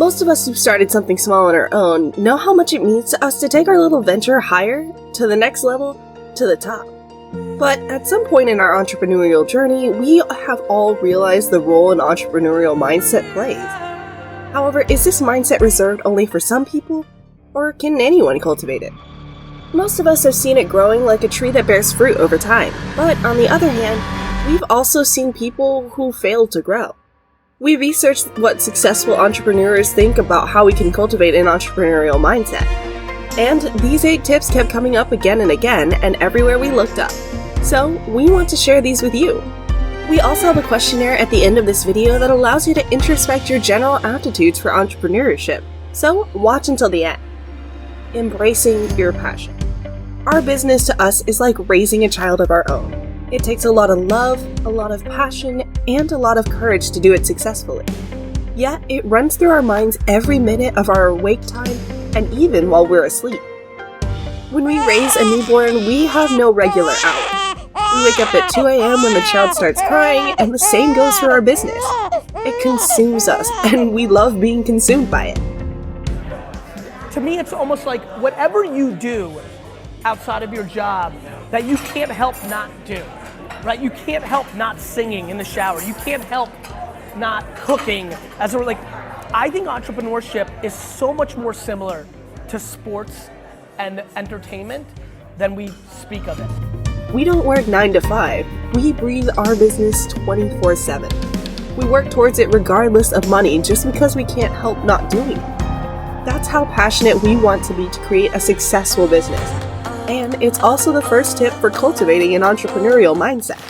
Most of us who've started something small on our own know how much it means to us to take our little venture higher, to the next level, to the top. But at some point in our entrepreneurial journey, we have all realized the role an entrepreneurial mindset plays. However, is this mindset reserved only for some people, or can anyone cultivate it? Most of us have seen it growing like a tree that bears fruit over time, but on the other hand, we've also seen people who failed to grow. We researched what successful entrepreneurs think about how we can cultivate an entrepreneurial mindset. And these 8 tips kept coming up again and again, and everywhere we looked up. So, we want to share these with you. We also have a questionnaire at the end of this video that allows you to introspect your general aptitudes for entrepreneurship. So, watch until the end. Embracing your passion. Our business to us is like raising a child of our own. It takes a lot of love, a lot of passion, and a lot of courage to do it successfully. Yet, it runs through our minds every minute of our awake time, and even while we're asleep. When we raise a newborn, we have no regular hours. We wake up at 2 a.m. when the child starts crying, and the same goes for our business. It consumes us, and we love being consumed by it. To me, it's almost like whatever you do outside of your job that you can't help not do. Right? You can't help not singing in the shower. You can't help not cooking. I think entrepreneurship is so much more similar to sports and entertainment than we speak of it. We don't work 9 to 5. We breathe our business 24/7. We work towards it regardless of money just because we can't help not doing it. That's how passionate we want to be to create a successful business. And it's also the first tip for cultivating an entrepreneurial mindset.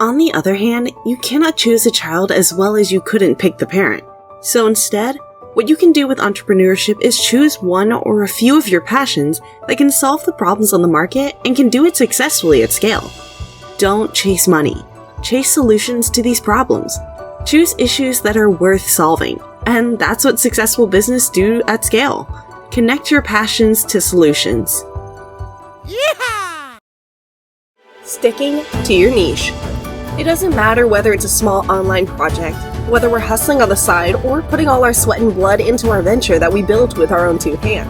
On the other hand, you cannot choose a child as well as you couldn't pick the parent. So instead, what you can do with entrepreneurship is choose one or a few of your passions that can solve the problems on the market and can do it successfully at scale. Don't chase money. Chase solutions to these problems. Choose issues that are worth solving. And that's what successful business do at scale. Connect your passions to solutions. Yeah! Sticking to your niche. It doesn't matter whether it's a small online project, whether we're hustling on the side, or putting all our sweat and blood into our venture that we built with our own 2 hands.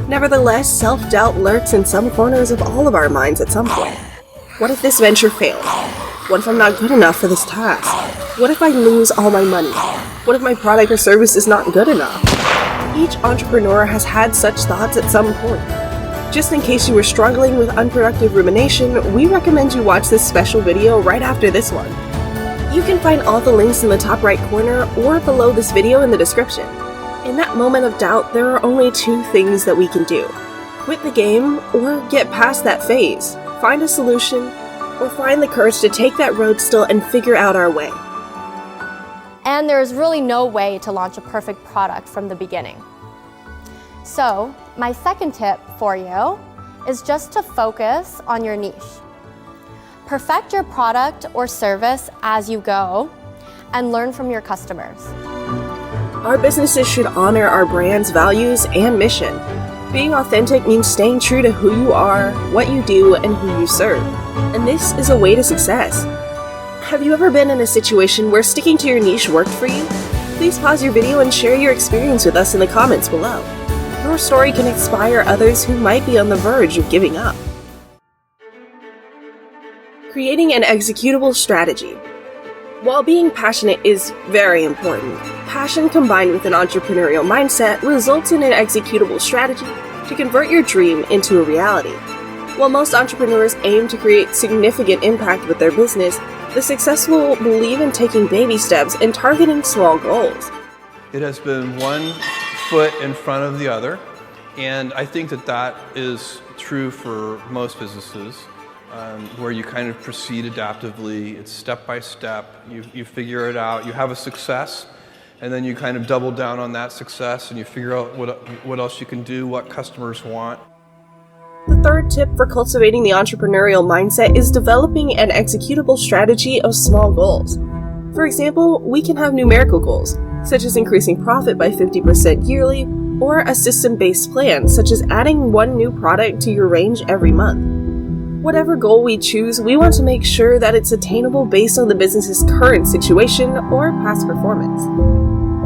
Nevertheless, self-doubt lurks in some corners of all of our minds at some point. What if this venture fails? What if I'm not good enough for this task? What if I lose all my money? What if my product or service is not good enough? Each entrepreneur has had such thoughts at some point. Just in case you were struggling with unproductive rumination, we recommend you watch this special video right after this one. You can find all the links in the top right corner or below this video in the description. In that moment of doubt, there are only 2 things that we can do. Quit the game or get past that phase. Find a solution or find the courage to take that road still and figure out our way. And there's really no way to launch a perfect product from the beginning. So, my second tip for you is just to focus on your niche. Perfect your product or service as you go and learn from your customers. Our businesses should honor our brand's values and mission. Being authentic means staying true to who you are, what you do, and who you serve. And this is a way to success. Have you ever been in a situation where sticking to your niche worked for you? Please pause your video and share your experience with us in the comments below. Your story can inspire others who might be on the verge of giving up. Creating an executable strategy. While being passionate is very important, passion combined with an entrepreneurial mindset results in an executable strategy to convert your dream into a reality. While most entrepreneurs aim to create significant impact with their business, the successful believe in taking baby steps and targeting small goals. It has been one foot in front of the other, and I think that is true for most businesses, where you kind of proceed adaptively. It's step by step. You figure it out. You have a success, and then you kind of double down on that success, and you figure out what else you can do, what customers want. The third tip for cultivating the entrepreneurial mindset is developing an executable strategy of small goals. For example, we can have numerical goals, such as increasing profit by 50% yearly, or a system-based plan, such as adding one new product to your range every month. Whatever goal we choose, we want to make sure that it's attainable based on the business's current situation or past performance.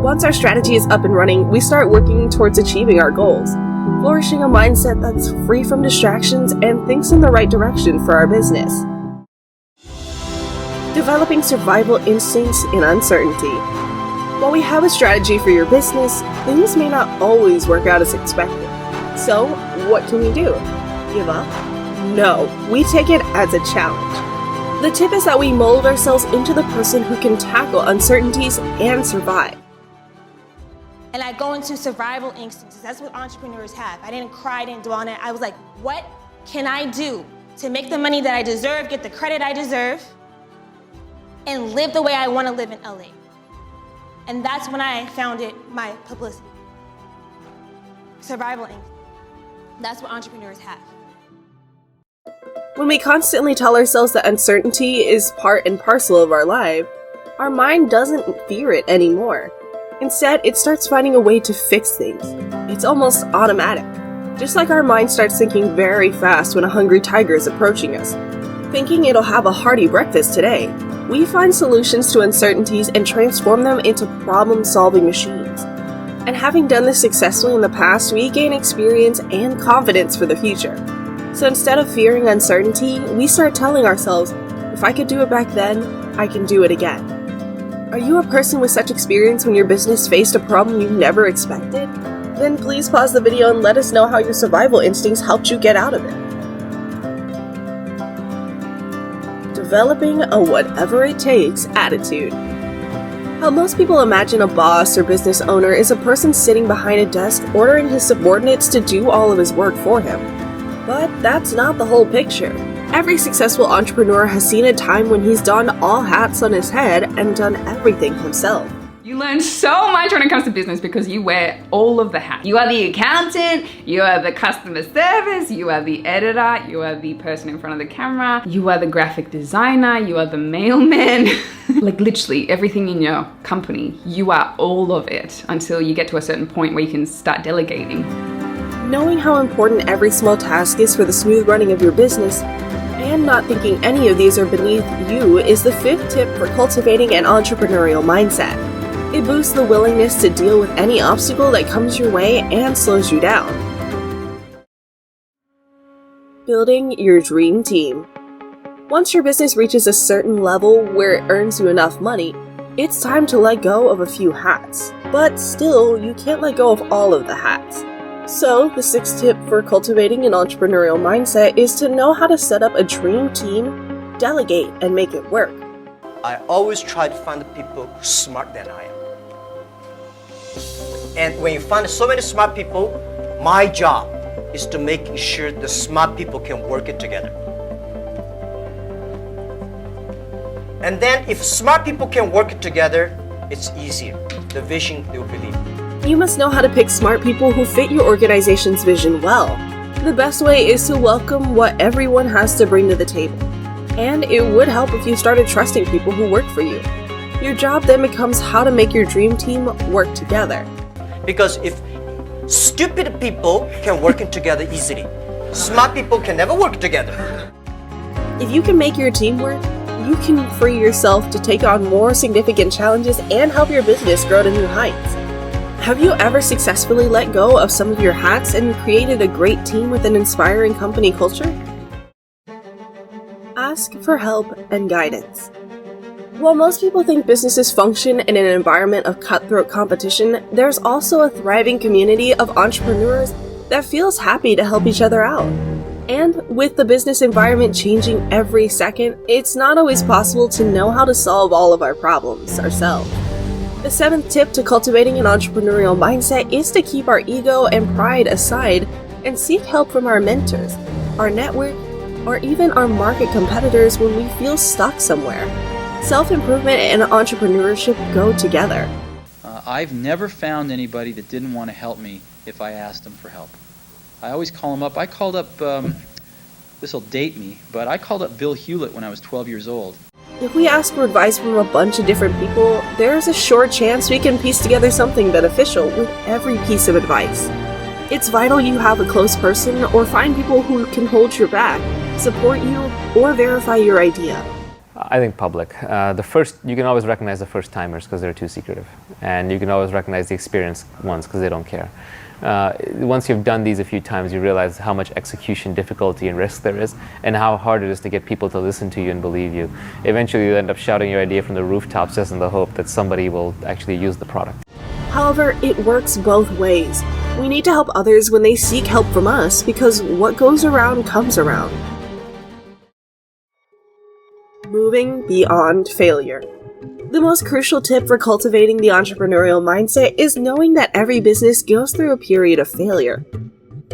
Once our strategy is up and running, we start working towards achieving our goals, flourishing a mindset that's free from distractions and thinks in the right direction for our business. Developing survival instincts in uncertainty. While we have a strategy for your business, things may not always work out as expected. So, what can we do? Give up? No, we take it as a challenge. The tip is that we mold ourselves into the person who can tackle uncertainties and survive. And I go into survival instincts. That's what entrepreneurs have. I didn't cry, I didn't dwell on it. I was like, what can I do to make the money that I deserve, get the credit I deserve, and live the way I want to live in LA? And that's when I founded my publicity. Survival instinct. That's what entrepreneurs have. When we constantly tell ourselves that uncertainty is part and parcel of our life, our mind doesn't fear it anymore. Instead, it starts finding a way to fix things. It's almost automatic. Just like our mind starts thinking very fast when a hungry tiger is approaching us, thinking it'll have a hearty breakfast today, we find solutions to uncertainties and transform them into problem-solving machines. And having done this successfully in the past, we gain experience and confidence for the future. So instead of fearing uncertainty, we start telling ourselves, if I could do it back then, I can do it again. Are you a person with such experience when your business faced a problem you never expected? Then please pause the video and let us know how your survival instincts helped you get out of it. Developing a whatever it takes attitude. How most people imagine a boss or business owner is a person sitting behind a desk ordering his subordinates to do all of his work for him. But that's not the whole picture. Every successful entrepreneur has seen a time when he's donned all hats on his head and done everything himself. You learn so much when it comes to business because you wear all of the hats. You are the accountant, you are the customer service, you are the editor, you are the person in front of the camera, you are the graphic designer, you are the mailman. Like literally everything in your company, you are all of it until you get to a certain point where you can start delegating. Knowing how important every small task is for the smooth running of your business, and not thinking any of these are beneath you, is the fifth tip for cultivating an entrepreneurial mindset. It boosts the willingness to deal with any obstacle that comes your way and slows you down. Building your dream team. Once your business reaches a certain level where it earns you enough money, it's time to let go of a few hats. But still, you can't let go of all of the hats. So, the sixth tip for cultivating an entrepreneurial mindset is to know how to set up a dream team, delegate, and make it work. I always try to find people smarter than I am. And when you find so many smart people, my job is to make sure the smart people can work it together. And then if smart people can work it together, it's easier. The vision they'll believe. You must know how to pick smart people who fit your organization's vision well. The best way is to welcome what everyone has to bring to the table. And it would help if you started trusting people who work for you. Your job then becomes how to make your dream team work together. Because if stupid people can work it together easily, smart people can never work together. If you can make your team work, you can free yourself to take on more significant challenges and help your business grow to new heights. Have you ever successfully let go of some of your hats and created a great team with an inspiring company culture? Ask for help and guidance. While most people think businesses function in an environment of cutthroat competition, there's also a thriving community of entrepreneurs that feels happy to help each other out. And with the business environment changing every second, it's not always possible to know how to solve all of our problems ourselves. The seventh tip to cultivating an entrepreneurial mindset is to keep our ego and pride aside and seek help from our mentors, our network, or even our market competitors when we feel stuck somewhere. Self-improvement and entrepreneurship go together. I've never found anybody that didn't want to help me if I asked them for help. I always call them up. I called up, this will date me, but I called up Bill Hewlett when I was 12 years old. If we ask for advice from a bunch of different people, there's a sure chance we can piece together something beneficial with every piece of advice. It's vital you have a close person or find people who can hold your back support you, or verify your idea? I think public. You can always recognize the first timers because they're too secretive, and you can always recognize the experienced ones because they don't care. Once you've done these a few times, you realize how much execution difficulty and risk there is, and how hard it is to get people to listen to you and believe you. Eventually, you end up shouting your idea from the rooftops just in the hope that somebody will actually use the product. However, it works both ways. We need to help others when they seek help from us, because what goes around comes around. Moving beyond failure. The most crucial tip for cultivating the entrepreneurial mindset is knowing that every business goes through a period of failure.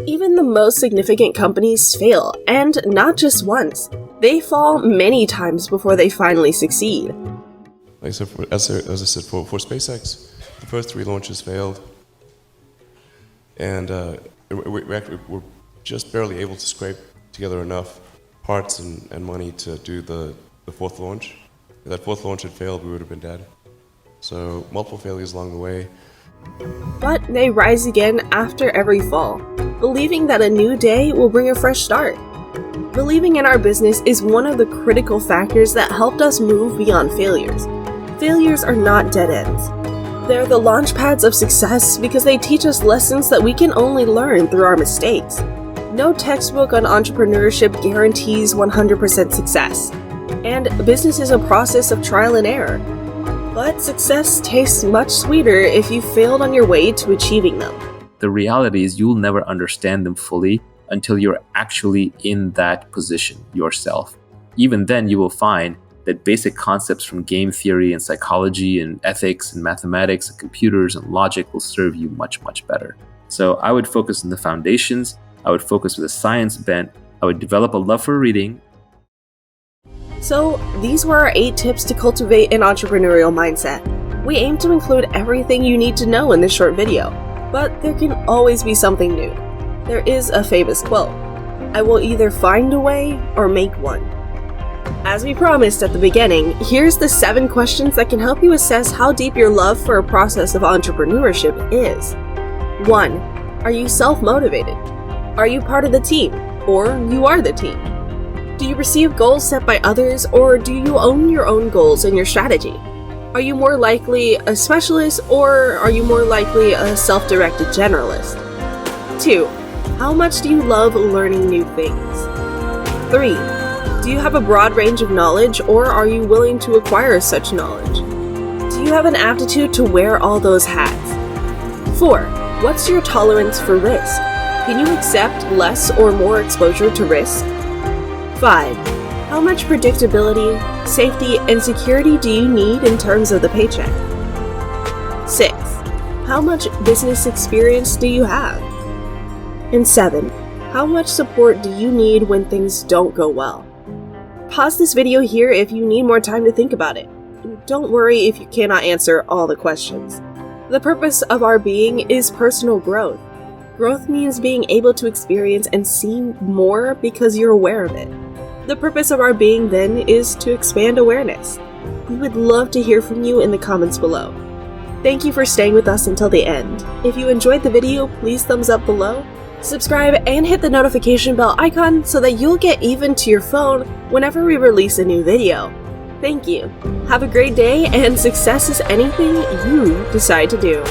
Even the most significant companies fail, and not just once. They fall many times before they finally succeed. Like so as I said, for SpaceX, the first 3 launches failed, and we're just barely able to scrape together enough parts and money to do the 4th launch. If that 4th launch had failed, we would have been dead. So multiple failures along the way. But they rise again after every fall, believing that a new day will bring a fresh start. Believing in our business is one of the critical factors that helped us move beyond failures. Failures are not dead ends. They're the launch pads of success because they teach us lessons that we can only learn through our mistakes. No textbook on entrepreneurship guarantees 100% success. And business is a process of trial and error. But success tastes much sweeter if you failed on your way to achieving them. The reality is you'll never understand them fully until you're actually in that position yourself. Even then, you will find that basic concepts from game theory and psychology and ethics and mathematics and computers and logic will serve you much, much better. So I would focus on the foundations. I would focus with a science bent. I would develop a love for reading. So, these were our 8 tips to cultivate an entrepreneurial mindset. We aim to include everything you need to know in this short video, but there can always be something new. There is a famous quote, "I will either find a way or make one." As we promised at the beginning, here's the 7 questions that can help you assess how deep your love for a process of entrepreneurship is. 1. Are you self-motivated? Are you part of the team, or you are the team? Do you receive goals set by others, or do you own your own goals and your strategy? Are you more likely a specialist, or are you more likely a self-directed generalist? 2. How much do you love learning new things? 3. Do you have a broad range of knowledge, or are you willing to acquire such knowledge? Do you have an aptitude to wear all those hats? 4. What's your tolerance for risk? Can you accept less or more exposure to risk? 5. How much predictability, safety, and security do you need in terms of the paycheck? 6. How much business experience do you have? And 7. How much support do you need when things don't go well? Pause this video here if you need more time to think about it. Don't worry if you cannot answer all the questions. The purpose of our being is personal growth. Growth means being able to experience and see more because you're aware of it. The purpose of our being, then, is to expand awareness. We would love to hear from you in the comments below. Thank you for staying with us until the end. If you enjoyed the video, please thumbs up below, subscribe, and hit the notification bell icon so that you'll get even to your phone whenever we release a new video. Thank you. Have a great day, and success is anything you decide to do.